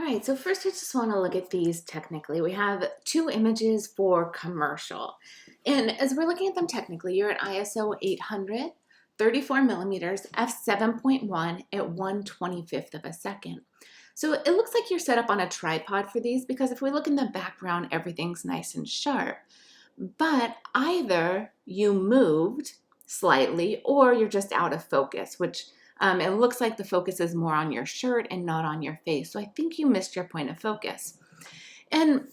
right, so first I just want to look at these technically. We have two images for commercial. And as we're looking at them technically, you're at ISO 800, 34 millimeters, f7.1 at 1/25th of a second. So it looks like you're set up on a tripod for these because if we look in the background, everything's nice and sharp. But either you moved slightly or you're just out of focus, which it looks like the focus is more on your shirt and not on your face. So I think you missed your point of focus. And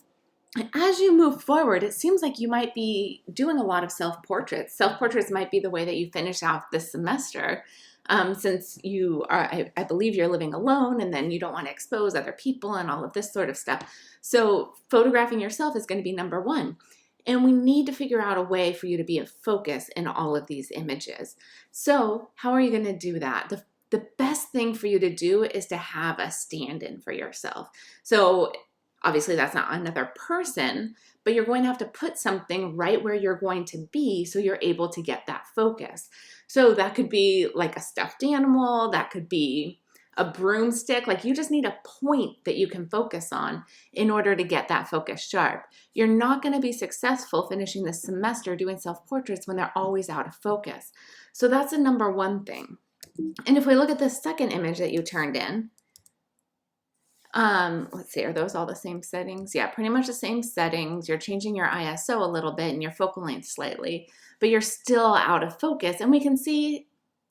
as you move forward, it seems like you might be doing a lot of self-portraits. Self-portraits might be the way that you finish out this semester, since you are, I believe you're living alone and then you don't want to expose other people and all of this sort of stuff. So photographing yourself is going to be number one. And we need to figure out a way for you to be in focus in all of these images. So how are you going to do that? The best thing for you to do is to have a stand-in for yourself. So obviously that's not another person, but you're going to have to put something right where you're going to be so you're able to get that focus. So that could be like a stuffed animal, that could be a broomstick. Like you just need a point that you can focus on in order to get that focus sharp. You're not going to be successful finishing this semester doing self-portraits when they're always out of focus. So that's the number one thing. And if we look at the second image that you turned in, let's see, are those all the same settings? Yeah, pretty much the same settings. You're changing your ISO a little bit and your focal length slightly, but you're still out of focus. And we can see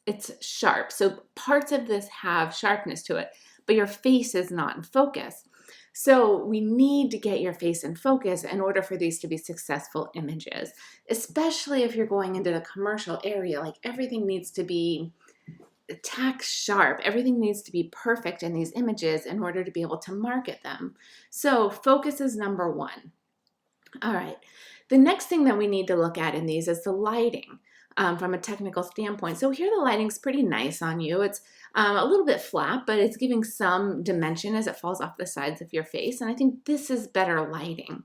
it's sharp. So parts of this have sharpness to it, but your face is not in focus. So we need to get your face in focus in order for these to be successful images, especially if you're going into the commercial area. Like everything needs to be tack sharp. Everything needs to be perfect in these images in order to be able to market them. So focus is number one. All right. The next thing that we need to look at in these is the lighting. From a technical standpoint. So here the lighting's pretty nice on you. It's a little bit flat, but it's giving some dimension as it falls off the sides of your face. And I think this is better lighting.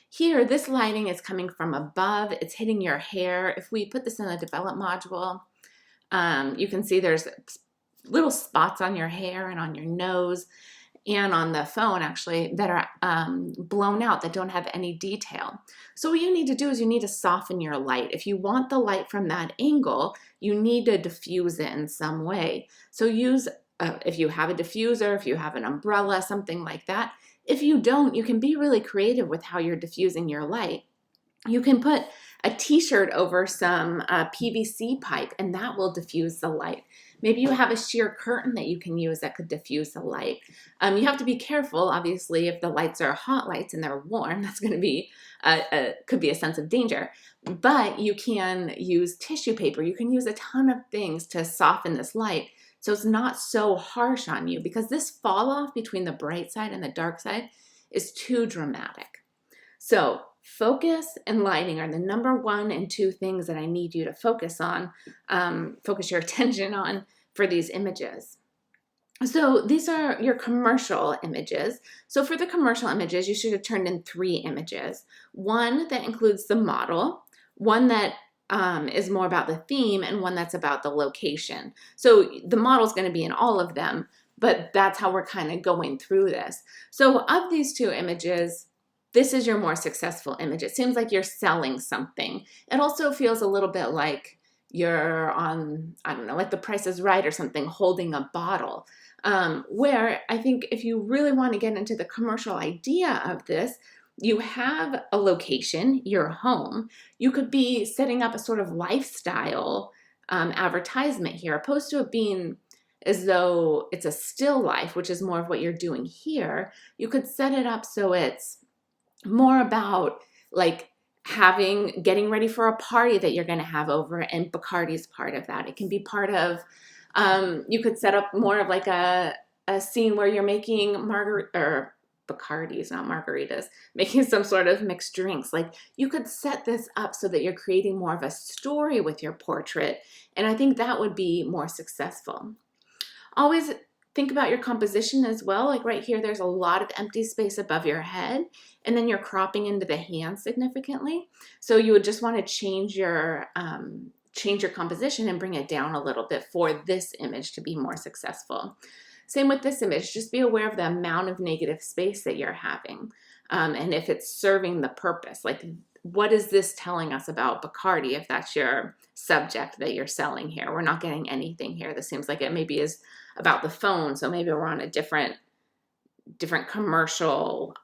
Here, this lighting is coming from above. It's hitting your hair. If we put this in the develop module, you can see there's little spots on your hair and on your nose and on the phone actually that are blown out, that don't have any detail. So what you need to do is you need to soften your light. If you want the light from that angle, you need to diffuse it in some way. So use, if you have a diffuser, if you have an umbrella, something like that. If you don't, you can be really creative with how you're diffusing your light. You can put a t-shirt over some PVC pipe and that will diffuse the light. Maybe you have a sheer curtain that you can use that could diffuse the light. You have to be careful, obviously, if the lights are hot lights and they're warm, that's going to be, could be a sense of danger. But you can use tissue paper. You can use a ton of things to soften this light so it's not so harsh on you, because this fall off between the bright side and the dark side is too dramatic. So focus and lighting are the number one and two things that I need you to focus on, focus your attention on for these images. So these are your commercial images. So for the commercial images, you should have turned in 3 images. One that includes the model, one that is more about the theme, and one that's about the location. So the model is going to be in all of them, but that's how we're kind of going through this. So of these 2 images, this is your more successful image. It seems like you're selling something. It also feels a little bit like you're on, I don't know, like The Price is Right or something, holding a bottle. Where I think if you really want to get into the commercial idea of this, you have a location, your home. You could be setting up a sort of lifestyle advertisement here, opposed to it being as though it's a still life, which is more of what you're doing here. You could set it up so it's more about like getting ready for a party that you're going to have over, and Bacardi's part of that. It can be part of, you could set up more of like a scene where you're making Bacardi's, not margaritas, making some sort of mixed drinks. Like you could set this up so that you're creating more of a story with your portrait. And I think that would be more successful. Always think about your composition as well. Like right here, there's a lot of empty space above your head, and then you're cropping into the hands significantly. So you would just want to change your composition and bring it down a little bit for this image to be more successful. Same with this image. Just be aware of the amount of negative space that you're having, and if it's serving the purpose. Like, what is this telling us about Bacardi if that's your subject that you're selling here? We're not getting anything here. This seems like it maybe is about the phone, so maybe we're on a different commercial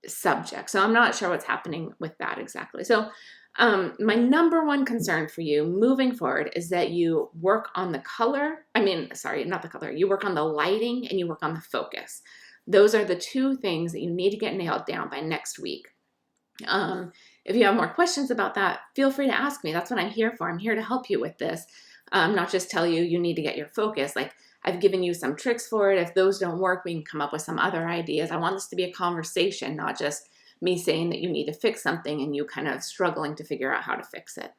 subject. So I'm not sure what's happening with that exactly. So my number one concern for you moving forward is that you work on the color. I mean, sorry, not the color. You work on the lighting and you work on the focus. Those are the two things that you need to get nailed down by next week. If you have more questions about that, feel free to ask me. That's what I'm here for. I'm here to help you with this. Not just tell you you need to get your focus. Like, I've given you some tricks for it. If those don't work, we can come up with some other ideas. I want this to be a conversation, not just me saying that you need to fix something and you kind of struggling to figure out how to fix it.